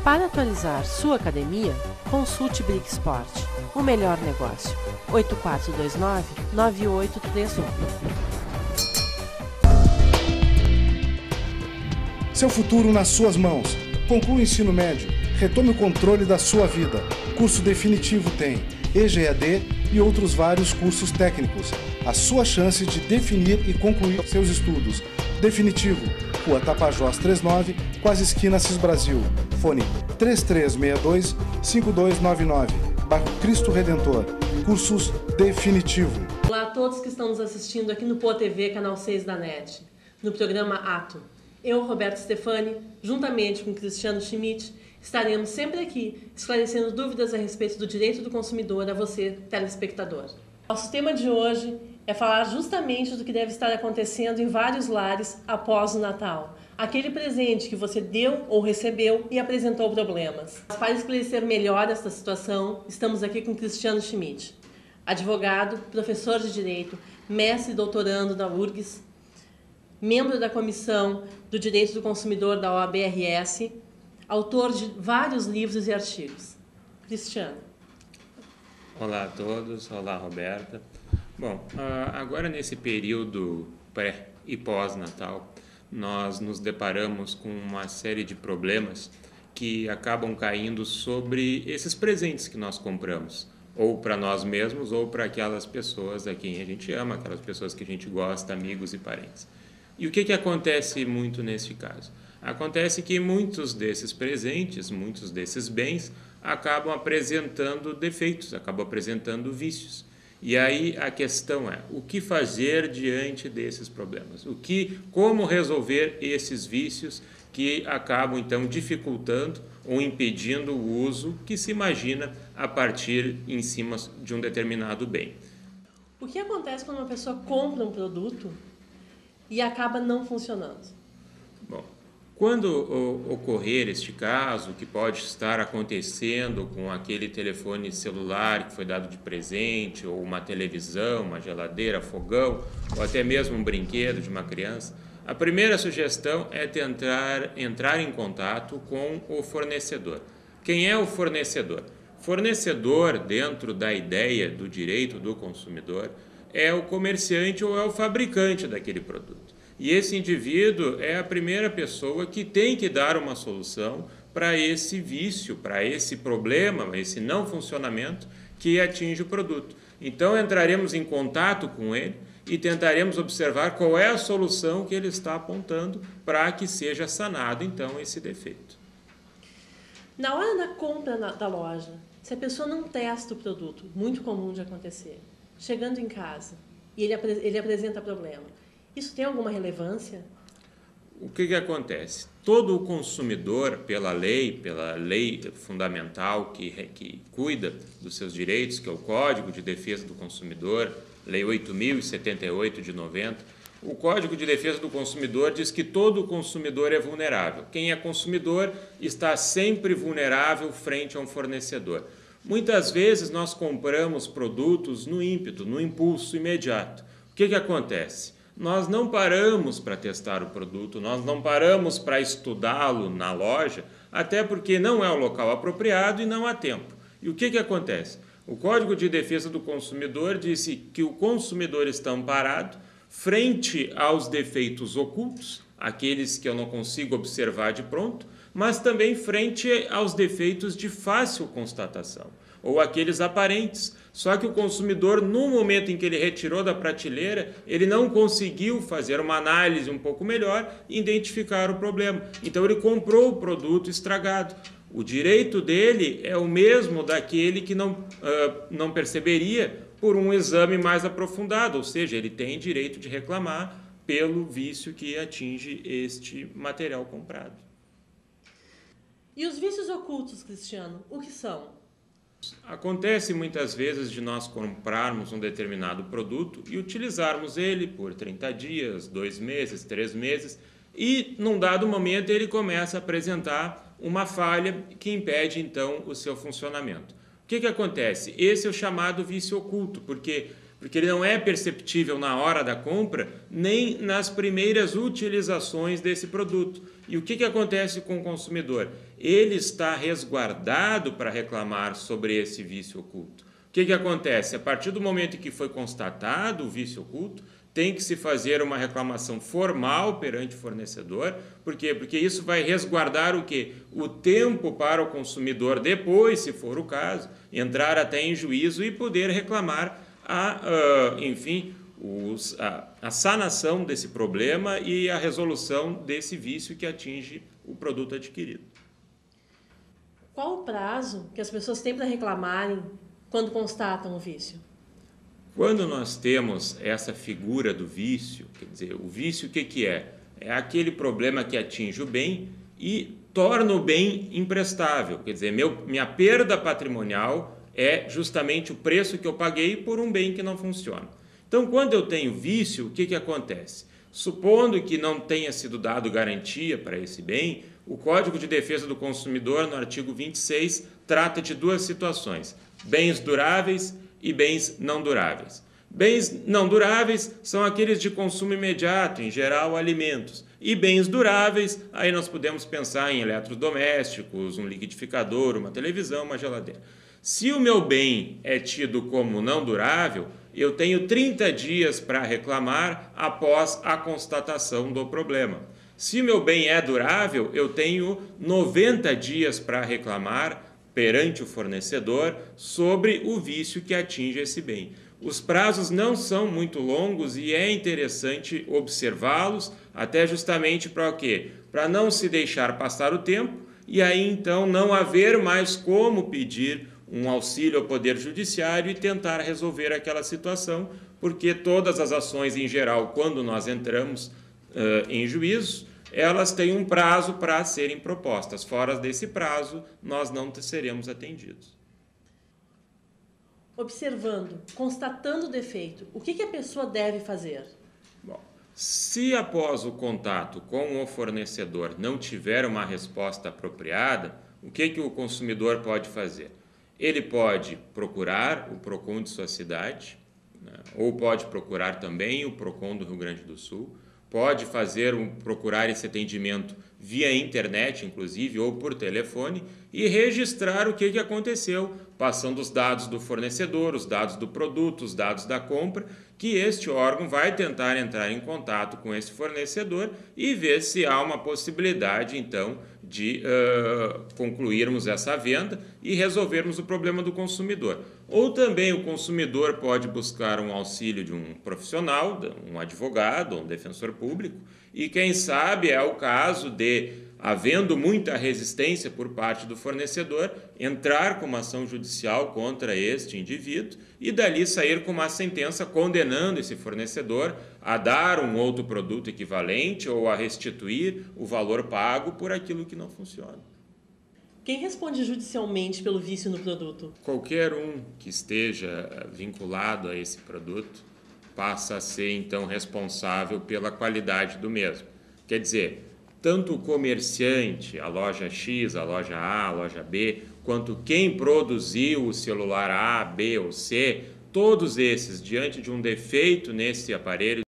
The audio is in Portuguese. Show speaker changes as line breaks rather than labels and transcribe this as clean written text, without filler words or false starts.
Para atualizar sua academia, consulte Brick Sport, o melhor negócio. 8429-9831.
Seu futuro nas suas mãos. Conclua o ensino médio. Retome o controle da sua vida. Curso definitivo tem EGAD e outros vários cursos técnicos. A sua chance de definir e concluir seus estudos. Definitivo. Rua Tapajós 39, quase esquina Cis Brasil. Fone 3362-5299. Bairro Cristo Redentor. Cursos Definitivo.
Olá a todos que estão nos assistindo aqui no Poa TV, canal 6 da NET, no programa Ato. Eu, Roberto Stefani, juntamente com Cristiano Schmidt, estaremos sempre aqui esclarecendo dúvidas a respeito do direito do consumidor a você, telespectador. Nosso tema de hoje é falar justamente do que deve estar acontecendo em vários lares após o Natal. Aquele presente que você deu ou recebeu e apresentou problemas. Para esclarecer melhor esta situação, estamos aqui com Cristiano Schmidt, advogado, professor de Direito, mestre e doutorando da URGS, membro da Comissão do Direito do Consumidor da OAB-RS, autor de vários livros e artigos. Cristiano.
Olá a todos, olá Roberta. Bom, agora nesse período pré e pós-Natal, nós nos deparamos com uma série de problemas que acabam caindo sobre esses presentes que nós compramos, ou para nós mesmos ou para aquelas pessoas a quem a gente ama, aquelas pessoas que a gente gosta, amigos e parentes. E o que acontece muito nesse caso? Acontece que muitos desses presentes, muitos desses bens, acabam apresentando defeitos, acabam apresentando vícios. E aí a questão é, o que fazer diante desses problemas? Como resolver esses vícios que acabam, então, dificultando ou impedindo o uso que se imagina a partir em cima de um determinado bem?
O que acontece quando uma pessoa compra um produto e acaba não funcionando?
Bom, quando ocorrer este caso, que pode estar acontecendo com aquele telefone celular que foi dado de presente, ou uma televisão, uma geladeira, fogão, ou até mesmo um brinquedo de uma criança, a primeira sugestão é tentar entrar em contato com o fornecedor. Quem é o fornecedor? Fornecedor, dentro da ideia do direito do consumidor, é o comerciante ou é o fabricante daquele produto. E esse indivíduo é a primeira pessoa que tem que dar uma solução para esse vício, para esse problema, esse não funcionamento que atinge o produto. Então entraremos em contato com ele e tentaremos observar qual é a solução que ele está apontando para que seja sanado então esse defeito.
Na hora da compra da loja, se a pessoa não testa o produto, muito comum de acontecer, chegando em casa e ele apresenta problema, isso tem alguma relevância?
O que acontece? Todo consumidor, pela lei fundamental que cuida dos seus direitos, que é o Código de Defesa do Consumidor, Lei 8.078 de 90, o Código de Defesa do Consumidor diz que todo consumidor é vulnerável. Quem é consumidor está sempre vulnerável frente a um fornecedor. Muitas vezes nós compramos produtos no ímpeto, no impulso imediato. O que acontece? Nós não paramos para testar o produto, nós não paramos para estudá-lo na loja, até porque não é o local apropriado e não há tempo. E o que acontece? O Código de Defesa do Consumidor disse que o consumidor está amparado frente aos defeitos ocultos, aqueles que eu não consigo observar de pronto, mas também frente aos defeitos de fácil constatação, ou aqueles aparentes. Só que o consumidor, no momento em que ele retirou da prateleira, ele não conseguiu fazer uma análise um pouco melhor e identificar o problema. Então ele comprou o produto estragado. O direito dele é o mesmo daquele que não perceberia por um exame mais aprofundado, ou seja, ele tem direito de reclamar pelo vício que atinge este material comprado.
E os vícios ocultos, Cristiano, o que são?
Acontece muitas vezes de nós comprarmos um determinado produto e utilizarmos ele por 30 dias, 2 meses, 3 meses e, num dado momento, ele começa a apresentar uma falha que impede, então, o seu funcionamento. O que acontece? Esse é o chamado vício oculto, porque porque ele não é perceptível na hora da compra, nem nas primeiras utilizações desse produto. E o que acontece com o consumidor? Ele está resguardado para reclamar sobre esse vício oculto. O que acontece? A partir do momento em que foi constatado o vício oculto, tem que se fazer uma reclamação formal perante o fornecedor. Por quê? Porque isso vai resguardar o quê? O tempo para o consumidor, depois, se for o caso, entrar até em juízo e poder reclamar a sanação desse problema e a resolução desse vício que atinge o produto adquirido.
Qual o prazo que as pessoas têm para reclamarem quando constatam o vício?
Quando nós temos essa figura do vício, quer dizer, o vício o que é? É aquele problema que atinge o bem e torna o bem imprestável. Quer dizer, minha perda patrimonial é justamente o preço que eu paguei por um bem que não funciona. Então, quando eu tenho vício, o que acontece? Supondo que não tenha sido dado garantia para esse bem, o Código de Defesa do Consumidor, no artigo 26, trata de duas situações: bens duráveis e bens não duráveis. Bens não duráveis são aqueles de consumo imediato, em geral alimentos. E bens duráveis, aí nós podemos pensar em eletrodomésticos, um liquidificador, uma televisão, uma geladeira. Se o meu bem é tido como não durável, eu tenho 30 dias para reclamar após a constatação do problema. Se o meu bem é durável, eu tenho 90 dias para reclamar perante o fornecedor sobre o vício que atinge esse bem. Os prazos não são muito longos e é interessante observá-los, até justamente para o quê? Para não se deixar passar o tempo e aí então não haver mais como pedir um auxílio ao Poder Judiciário e tentar resolver aquela situação, porque todas as ações em geral, quando nós entramos em juízo, elas têm um prazo para serem propostas. Fora desse prazo, nós não seremos atendidos.
Observando, constatando o defeito, o que a pessoa deve fazer?
Bom, se após o contato com o fornecedor não tiver uma resposta apropriada, o que o consumidor pode fazer? Ele pode procurar o PROCON de sua cidade, né, ou pode procurar também o PROCON do Rio Grande do Sul, pode procurar esse atendimento via internet, inclusive, ou por telefone, e registrar o que aconteceu, passando os dados do fornecedor, os dados do produto, os dados da compra, que este órgão vai tentar entrar em contato com esse fornecedor e ver se há uma possibilidade, então, de concluirmos essa venda e resolvermos o problema do consumidor. Ou também o consumidor pode buscar um auxílio de um profissional, um advogado, um defensor público, e quem sabe é o caso de, havendo muita resistência por parte do fornecedor, entrar com uma ação judicial contra este indivíduo e dali sair com uma sentença condenando esse fornecedor a dar um outro produto equivalente ou a restituir o valor pago por aquilo que não funciona.
Quem responde judicialmente pelo vício no produto?
Qualquer um que esteja vinculado a esse produto passa a ser, então, responsável pela qualidade do mesmo. Quer dizer, tanto o comerciante, a loja X, a loja A, a loja B, quanto quem produziu o celular A, B ou C, todos esses, diante de um defeito nesse aparelho,